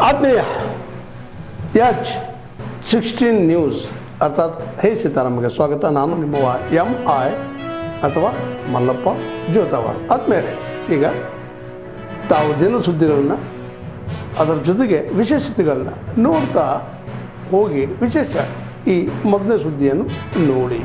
ಆತ್ಮೀಯ H16 news ಅರ್ಥಾತ್ ಹೇ ಸೀತಾರಾಮ್ಗೆ ಸ್ವಾಗತ. ನಾನು ನಿಮ್ಮವ MI ಅಥವಾ ಮಲ್ಲಪ್ಪ ಜೋತಾವಾರ್. ಆದ್ಮೇಲೆ ಈಗ ತಾವು ದಿನ ಸುದ್ದಿಗಳನ್ನು ಅದರ ಜೊತೆಗೆ ವಿಶೇಷತೆಗಳನ್ನ ನೋಡ್ತಾ ಹೋಗಿ ವಿಶೇಷ ಈ ಮೊದಲನೇ ಸುದ್ದಿಯನ್ನು ನೋಡಿ.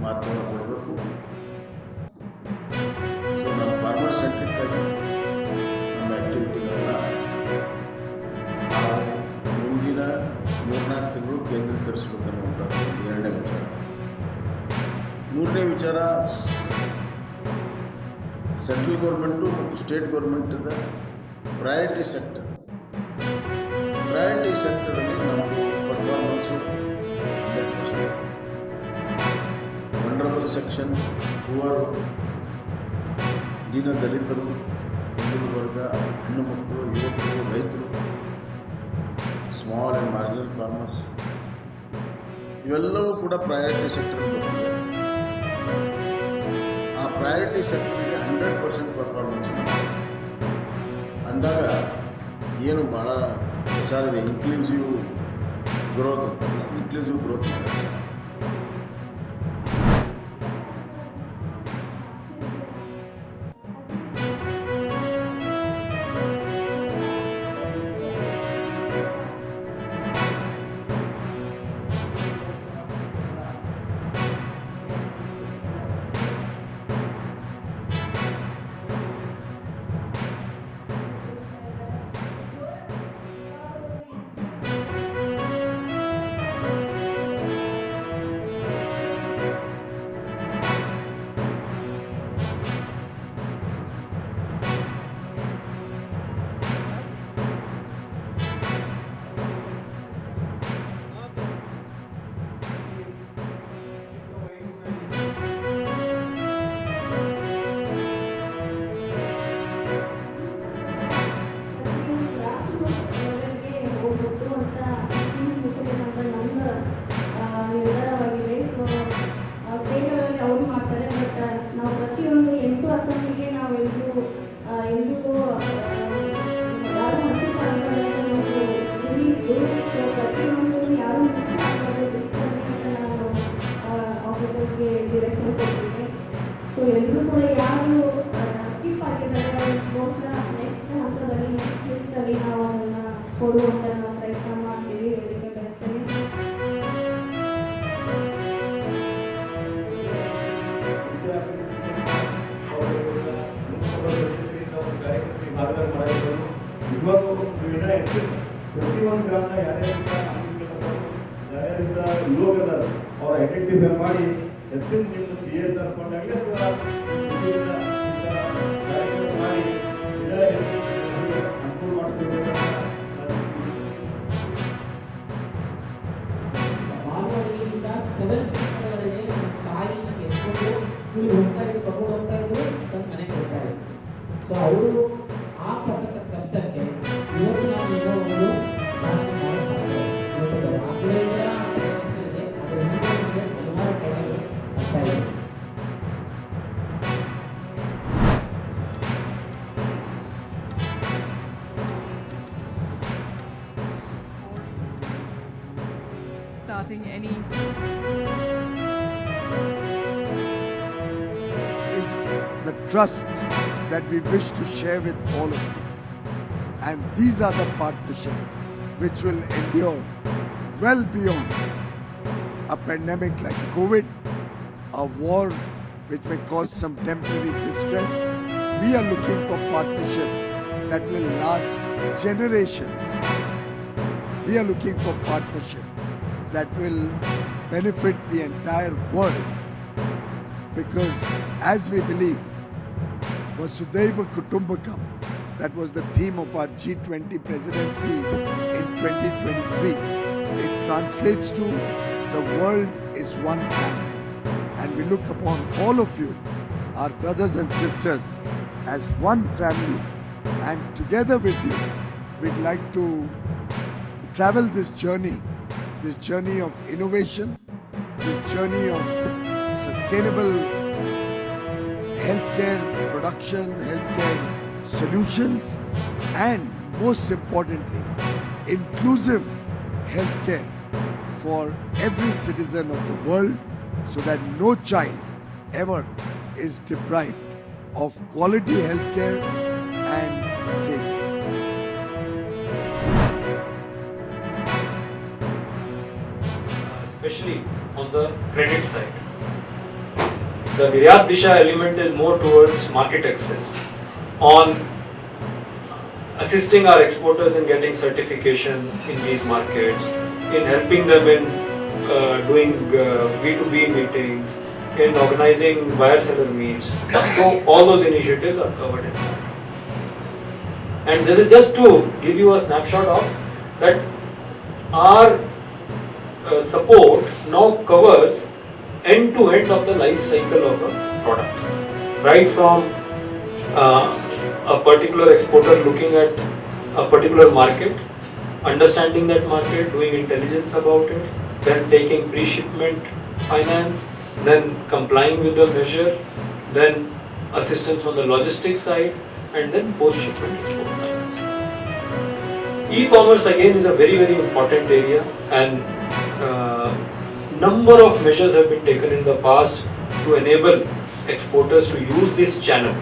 ಮಹತ್ವವನ್ನು ಕೊಡಬೇಕು. ಸೊ ನಮ್ಮ ಫಾರ್ಮರ್ ಸೆಂಟ್ರಿಕ್ ಆಗಿ ನಮ್ಮ ಆ್ಯಕ್ಟಿವಿಟಿಗಳನ್ನ ನಾವು ಮುಂದಿನ 3-4 ತಿಂಗಳು ಕೇಂದ್ರೀಕರಿಸಬೇಕನ್ನುವಂಥದ್ದು ಎರಡನೇ ವಿಚಾರ. ಮೂರನೇ ವಿಚಾರ, ಸೆಂಟ್ರಲ್ ಗೌರ್ಮೆಂಟು ಮತ್ತು ಸ್ಟೇಟ್ ಗೌರ್ಮೆಂಟದ ಪ್ರಯಾರಿಟಿ ಸೆಕ್ಟರಲ್ಲಿ ನಮ್ಮದು ಪರ್ಫಾರ್ಮೆನ್ಸು 100%. ವಂಡರಬಲ್ ಸೆಕ್ಷನ್, ಪುವರ್, ದೀನ ದಲಿತರು, ಹಿಂದುಳಿದ ವರ್ಗ, ಹೆಣ್ಣು ಮಕ್ಕಳು, ಯುವಕರು, ರೈತರು, ಸ್ಮಾಲ್ ಆ್ಯಂಡ್ ಮಾರ್ಜಿನಲ್ ಫಾರ್ಮರ್ಸ್ ಇವೆಲ್ಲವೂ ಕೂಡ ಪ್ರಯಾರಿಟಿ ಸೆಕ್ಟರ್ ಬರ್ತದೆ. ಆ ಪ್ರಯಾರಿಟಿ ಸೆಕ್ಟರ್ಗೆ 100% ಪರ್ಫಾರ್ಮೆನ್ಸ್ ಅಂದಾಗ ಏನು ಭಾಳ ವಿಚಾರ ಇದೆ, ಇನ್ಕ್ಲೂಸಿವ್ ಗ್ರೋತ್ ಅಂತಲ್ಲ, ಇನ್ಕ್ಲೂಸಿವ್ ಗ್ರೋತ್ ಮಾಡಿ ಸೊ ಎಲ್ಲರೂ ಕೂಡ ಯಾರು ಸ್ಕಿಪ್ ಆಗಿದ್ದಾರೆ ನೆಕ್ಸ್ಟ್ ಹಂತದಲ್ಲಿ ನೆಕ್ಸ್ಟ್ ಲಿಸ್ಟಲ್ಲಿ ನಾವು ಅದನ್ನು ಕೊಡುವಂಥ ನಾವು ಪ್ರಯತ್ನ ಮಾಡ್ತೀವಿ. ವೇದಿಕೆ ಬೆಳೆಸ್ತೀವಿ. ಪ್ರತಿಯೊಂದು ಗ್ರಾಮದ ಯಾರ್ಯಾರಿಂದ ಯುವಕದ ಅವ್ರ ಐಡೆಂಟಿಫೈ ಮಾಡಿ ಹೆಚ್ಚಿನ ನಿಮ್ಮ CSR ಫಂಡ್ ಆಗಲಿ ಅಥವಾ ಕಾರ್ಯಕ್ರಮ ಮಾಡಿ ಅನುಕೂಲ ಮಾಡಿಸ್ಬೇಕು. ಮಾನವಳಿಯಿಂದ 7 ಶಿಕ್ಷಣಗಳಿಗೆ ತಾಯಿ ಎತ್ಕೊಂಡು ಸ್ಕೂಲಿಗೆ ಹೋಗ್ತಾ ಇದ್ದು ಕರ್ಕೊಂಡು ಹೋಗ್ತಾ ಇದ್ದು ತನ್ನ ಮನೆಗೆ ಹೋಗ್ತಾ ಇದ್ರು. ಸೊ ಅವರು ಆ ಪಟ್ಟದ ಕಷ್ಟಕ್ಕೆ ಇವತ್ತು ನಾವು ಏನೋ ಒಂದು ಸಾಧನೆ ಮಾಡಲು ಸಾಧ್ಯ. ಇವತ್ತು ರಾಜ್ಯದಿಂದ ಇದೆ, ಅದರ ಹಿಂದೆ ಹಲವಾರು ಕಡೆಗಳು ಆಗ್ತಾ ಇದೆ. Starting any is the trust that we wish to share with all of you. And these are the partnerships which will endure well beyond a pandemic like COVID, a war which may cause some temporary distress. We are looking for partnerships that will last generations. we are looking for partnership that will benefit the entire world, because as we believe, Vasudhaiva Kutumbakam, that was the theme of our G20 presidency in 2023. It translates to the world is one family, and we look upon all of you, our brothers and sisters, as one family, and together with you, we'd like to travel this journey of innovation, this journey of sustainable healthcare production, healthcare solutions, and most importantly, inclusive healthcare for every citizen of the world, so that no child ever is deprived of quality healthcare and safety. Especially on the credit side. The Niryat Disha element is more towards market access, on assisting our exporters in getting certification in these markets, in helping them in doing B2B meetings, in organizing buyer-seller meets. So all those initiatives are covered in that. And this is just to give you a snapshot of that our support now covers end-to-end of the life cycle of a product, right from a particular exporter looking at a particular market, understanding that market, doing intelligence about it, then taking pre-shipment finance, then complying with the measure, then assistance on the logistics side, and then post-shipment export finance. E-commerce again is a very, very important area, and number of measures have been taken in the past to enable exporters to use this channel,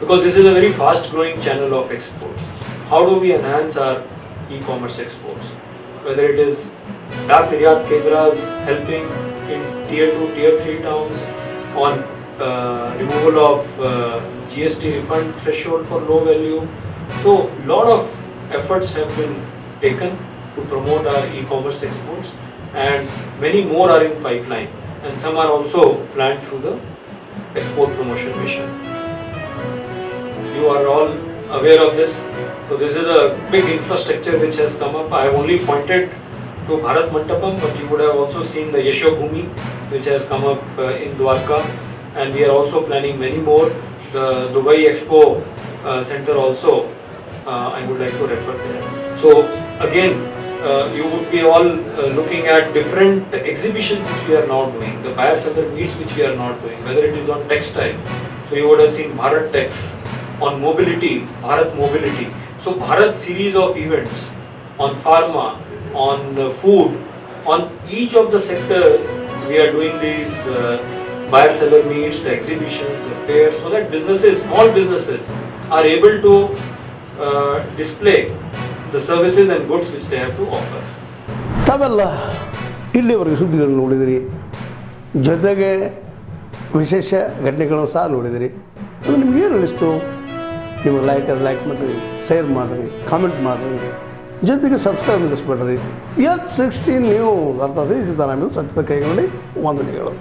because this is a very fast growing channel of exports. How do we enhance our e-commerce exports? Whether it is DAC Niryat Kendras helping in tier 2, tier 3 towns on removal of GST refund threshold for low value. So lot of efforts have been taken to promote our e-commerce exports, and many more are in pipeline, and some are also planned through the export promotion mission. You are all aware of this. So this is a big infrastructure which has come up. I have only pointed to Bharat Mandapam, but you would have also seen the Yashobhoomi which has come up in Dwarka, and we are also planning many more. The Dubai Expo Center also, I would like to refer there. So again, you would be all looking at different exhibitions which we are now doing, the buyer-seller meets which we are not doing, whether it is on textile. So you would have seen Bharat Tex, on mobility, Bharat Mobility. So Bharat series of events on pharma, on food, on each of the sectors we are doing these buyer-seller meets, the exhibitions, the fairs, so that businesses, small businesses are able to display the services and goods which they have to offer. ತಾವೆಲ್ಲ ಇಲ್ಲಿವರೆಗೆ ಸುದ್ದಿಗಳನ್ನು ನೋಡಿದಿರಿ, ಜೊತೆಗೆ ವಿಶೇಷ ಘಟನೆಗಳನ್ನು ಸಹ ನೋಡಿದಿರಿ. ಅದು ನಿಮ್ಗೇನು ಅನ್ನಿಸ್ತು? ನಿಮಗೆ ಲೈಕ್ ಮಾಡಿರಿ, ಶೇರ್ ಮಾಡಿರಿ, ಕಾಮೆಂಟ್ ಮಾಡಿರಿ, ಜೊತೆಗೆ ಸಬ್ಸ್ಕ್ರೈಬ್ ನಿಲ್ಲಿಸ್ಬೇಡ್ರಿ. H16 ನ್ಯೂಸ್ ಅರ್ಥಾತ್ ಸೀತಾರಾಮ್ ಸತ್ಯದ ಕೈಗೊಂಡು ವಂದನೆಗಳು.